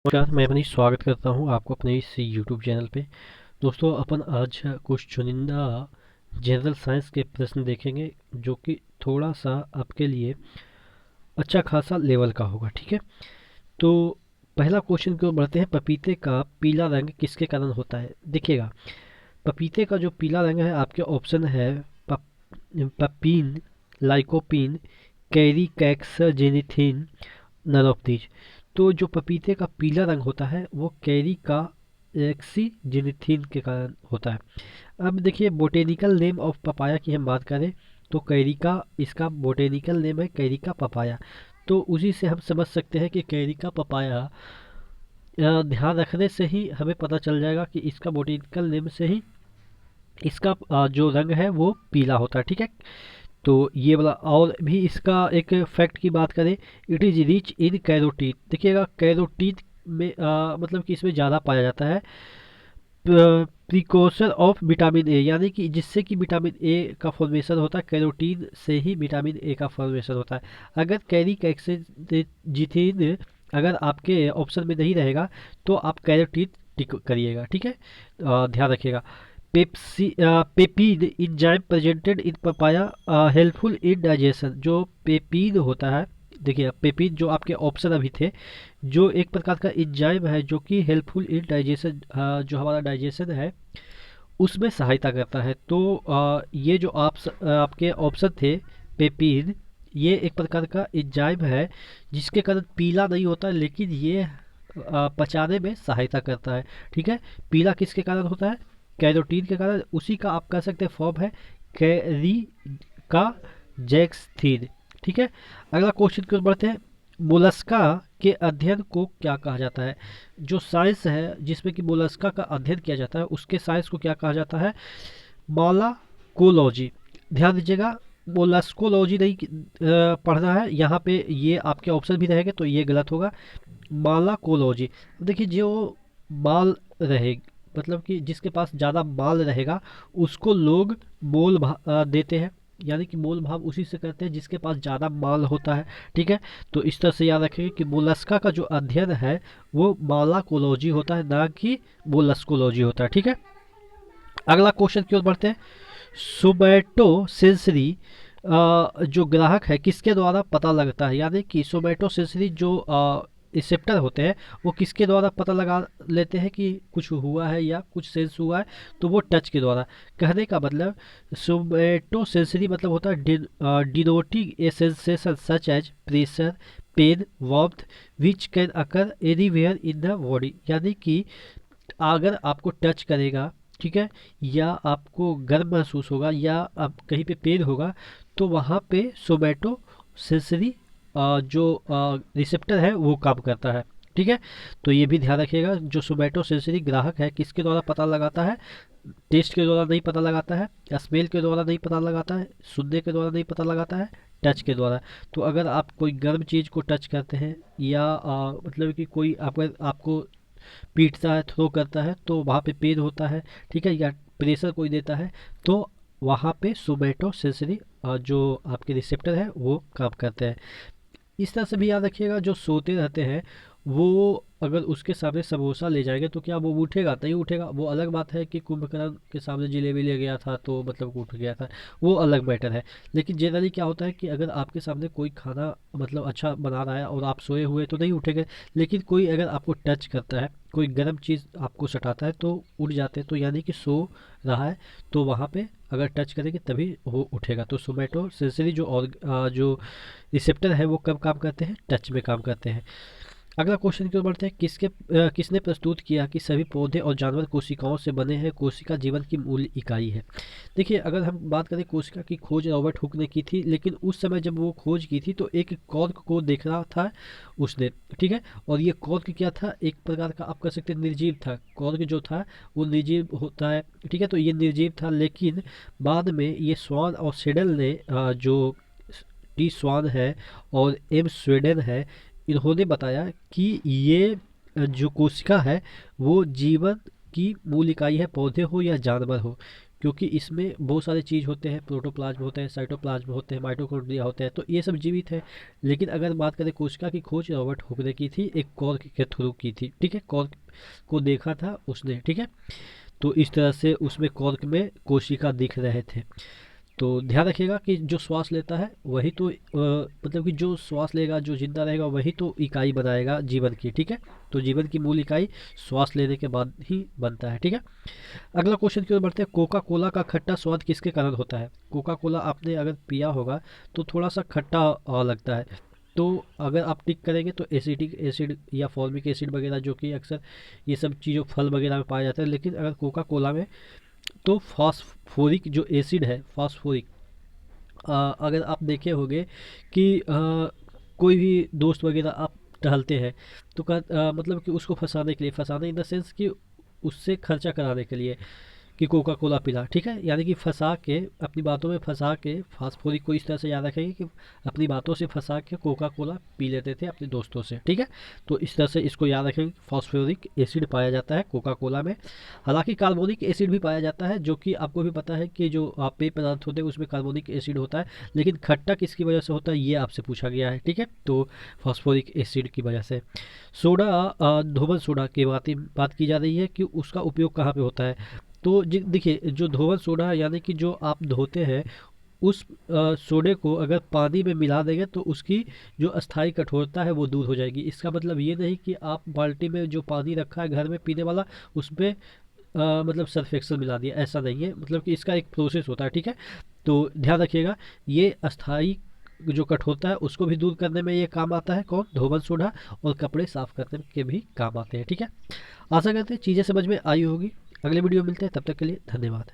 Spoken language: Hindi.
नमस्कार, मैं मनीष स्वागत करता हूं आपको अपने इस यूट्यूब चैनल पे। दोस्तों, अपन आज कुछ चुनिंदा जनरल साइंस के प्रश्न देखेंगे जो कि थोड़ा सा आपके लिए अच्छा खासा लेवल का होगा। ठीक है, तो पहला क्वेश्चन की ओर बढ़ते हैं। पपीते का पीला रंग किसके कारण होता है? देखिएगा, पपीते का जो पीला रंग है, आपके ऑप्शन है पप, पपीन, लाइकोपीन, कैरीकैक्सजेनिथिन, नन ऑफ दीज। तो जो पपीते का पीला रंग होता है वो कैरी का एक्सीजिनिथिन के कारण होता है। अब देखिए, बोटेनिकल नेम ऑफ पपाया की हम बात करें तो कैरिका इसका बोटेनिकल नेम है, कैरिका पपाया। तो उसी से हम समझ सकते हैं कि कैरिका पपाया, ध्यान रखने से ही हमें पता चल जाएगा कि इसका बोटेनिकल नेम से ही इसका जो रंग है वो पीला होता है। ठीक है, तो ये वाला। और भी इसका एक फैक्ट की बात करें, it is rich in carotene. देखिएगा, कैरोटीन में मतलब कि इसमें ज़्यादा पाया जाता है। प्रिकोसर ऑफ विटामिन ए, यानी कि जिससे कि विटामिन ए का फॉर्मेशन होता है, कैरोटीन से ही विटामिन ए का फॉर्मेशन होता है। अगर कैरीकैक्सजिथिन अगर आपके ऑप्शन में नहीं रहेगा तो आप कैरोटीन टिक करिएगा। ठीक है, ध्यान रखिएगा। Papain enzyme presented in papaya helpful in digestion. जो पेपीन होता है, देखिए पेपीन जो आपके ऑप्शन अभी थे, जो एक प्रकार का इंजाइम है जो कि हेल्पफुल इन डाइजेशन, जो हमारा डाइजेशन है उसमें सहायता करता है। तो ये जो आपके ऑप्शन थे, पेपीन, ये एक प्रकार का एंजाइम है जिसके कारण पीला नहीं होता, लेकिन ये पचाने में सहायता करता है। ठीक है, पीला किसके कारण होता है? कैरोटीन के कारण। उसी का आप कह सकते हैं फॉर्म है कैरी का जैक्सथीन। ठीक है, अगला क्वेश्चन की ओर बढ़ते हैं। मोलस्का के अध्ययन को क्या कहा जाता है? जो साइंस है जिसमें कि मोलस्का का अध्ययन किया जाता है उसके साइंस को क्या कहा जाता है? मालाकोलॉजी। ध्यान दीजिएगा, मोलस्कोलॉजी नहीं पढ़ना है यहाँ पे। ये आपके ऑप्शन भी रहेंगे तो ये गलत होगा। मालाकोलॉजी। देखिए, जो माल रहे, मतलब कि जिसके पास ज़्यादा माल रहेगा उसको लोग देते हैं, यानी कि मोल भाव उसी से करते हैं जिसके पास ज़्यादा माल होता है। ठीक है, तो इस तरह से याद रखेंगे कि मोलस्का का जो अध्ययन है वो मालाकोलॉजी होता है, ना कि मोलस्कोलॉजी होता है। ठीक है, अगला क्वेश्चन की ओर बढ़ते हैं। सोमैटो सेंसरी जो ग्राहक है किसके द्वारा पता लगता है? यानी कि सोमैटो सेंसरी जो रिसेप्टर होते हैं वो किसके द्वारा पता लगा लेते हैं कि कुछ हुआ है या कुछ सेंस हुआ है? तो वो टच के द्वारा। कहने का मतलब, सोमैटो सेंसरी मतलब होता है denoting a sensation such as pressure, pain, warmth which can occur anywhere in the body. यानी कि अगर आपको टच करेगा, ठीक है, या आपको गर्म महसूस होगा या आप कहीं पे पेन होगा, तो वहाँ पे सोमैटो सेंसरी जो रिसेप्टर है वो काम करता है। ठीक है, तो ये भी ध्यान रखिएगा, जो सोमैटो सेंसरी ग्राहक है किसके द्वारा पता लगाता है? टेस्ट के द्वारा नहीं पता लगाता है, या स्मेल के द्वारा नहीं पता लगाता है, सुनने के द्वारा नहीं पता लगाता है, टच के द्वारा। तो अगर आप कोई गर्म चीज़ को टच करते हैं या मतलब कि कोई आपको पीटता है, थ्रो करता है, तो वहाँ पे पेन होता है, ठीक है, या प्रेशर कोई देता है, तो वहाँ पे सोमैटो सेंसरी जो आपके रिसेप्टर है वो काम करते हैं। इस तरह से भी याद रखिएगा, जो सोते रहते हैं वो अगर उसके सामने समोसा ले जाएंगे तो क्या वो उठेगा? नहीं उठेगा। वो अलग बात है कि कुंभकर्ण के सामने जलेबी ले गया था तो मतलब उठ गया था, वो अलग मैटर है। लेकिन जनरली क्या होता है कि अगर आपके सामने कोई खाना मतलब अच्छा बना रहा है और आप सोए हुए तो नहीं उठेंगे, लेकिन कोई अगर आपको टच करता है, कोई गर्म चीज़ आपको सटाता है तो उठ जाते हैं, तो यानी कि सो रहा है, तो वहाँ पे अगर टच करेंगे तभी वो उठेगा। तो सोमैटो सेंसरी जो रिसेप्टर है वो कब काम करते हैं? टच में काम करते हैं। अगला क्वेश्चन की ओर बढ़ते हैं। किसने प्रस्तुत किया कि सभी पौधे और जानवर कोशिकाओं से बने हैं? कोशिका जीवन की मूल इकाई है। देखिए, अगर हम बात करें, कोशिका की खोज रॉबर्ट हुक ने की थी, लेकिन उस समय जब वो खोज की थी तो एक कॉर्क को देख रहा था उसने। ठीक है, और ये कॉर्क क्या था? एक प्रकार का आप कह सकते हैं निर्जीव था। कॉर्क जो था वो निर्जीव होता है। ठीक है, तो ये निर्जीव था, लेकिन बाद में ये स्वान और सेडल ने जो टी स्वान है और एम स्वेडन है, इन्होंने बताया कि ये जो कोशिका है वो जीवन की मूल इकाई है, पौधे हो या जानवर हो। क्योंकि इसमें बहुत सारे चीज़ होते हैं, प्रोटोप्लाज्म होते हैं, साइटोप्लाज्म होते हैं, माइटोकॉन्ड्रिया होते हैं, तो ये सब जीवित है। लेकिन अगर बात करें कोशिका की खोज रॉबर्ट हुक ने की थी, एक कॉर्क के थ्रू की थी, ठीक है, कॉर्क को देखा था उसने, ठीक है। तो इस तरह से उसमें कॉर्क में कोशिका दिख रहे थे। तो ध्यान रखिएगा कि जो श्वास लेता है वही तो मतलब कि जो श्वास लेगा, जो जिंदा रहेगा, वही तो इकाई बनाएगा जीवन की, ठीक है। तो जीवन की मूल इकाई श्वास लेने के बाद ही बनता है, ठीक है। अगला क्वेश्चन की ओर बढ़ते हैं। कोका कोला का खट्टा स्वाद किसके कारण होता है? कोका कोला आपने अगर पिया होगा तो थोड़ा सा खट्टा लगता है। तो अगर आप टिक करेंगे तो एसिटिक एसिड या फॉर्मिक एसिड वगैरह, जो कि अक्सर ये सब चीज़ों फल वगैरह में पाया जाता है, लेकिन अगर कोका कोला में तो फास्फोरिक जो एसिड है, फास्फोरिक, अगर आप देखे होंगे कि कोई भी दोस्त वगैरह आप टहलते हैं तो मतलब कि उसको फंसाने के लिए, फंसाने इन द सेंस कि उससे खर्चा कराने के लिए कि कोका कोला पिला, ठीक है, यानी कि फंसा के, अपनी बातों में फंसा के, फास्फोरिक को इस तरह से याद रखेंगे कि अपनी बातों से फंसा के कोका कोला पी लेते थे अपने दोस्तों से, ठीक है। तो इस तरह से इसको याद रखेंगे, फास्फोरिक एसिड पाया जाता है कोका कोला में। हालांकि कार्बोनिक एसिड भी पाया जाता है, जो कि आपको भी पता है कि जो पेय पदार्थ होते हैं उसमें कार्बोनिक एसिड होता है, लेकिन खट्टा किसकी वजह से होता है ये आपसे पूछा गया है, ठीक है। तो फास्फोरिक एसिड की वजह से। सोडा, धोबन सोडा की बात की जा रही है कि उसका उपयोग कहाँ पे होता है। तो देखिए, जो धोवन सोडा है, यानी कि जो आप धोते हैं उस सोडे को अगर पानी में मिला देंगे तो उसकी जो अस्थाई कठोरता है वो दूर हो जाएगी। इसका मतलब ये नहीं कि आप बाल्टी में जो पानी रखा है घर में पीने वाला, उसमें मतलब सर्फ एक्सल मिला दिया, ऐसा नहीं है। मतलब कि इसका एक प्रोसेस होता है, ठीक है। तो ध्यान रखिएगा, ये अस्थाई जो कठोरता है उसको भी दूर करने में ये काम आता है, कौन? धोवन सोडा। और कपड़े साफ करने के भी काम आते हैं, ठीक है। आशा करते हैं चीज़ें समझ में आई होगी। अगले वीडियो में मिलते हैं, तब तक के लिए धन्यवाद।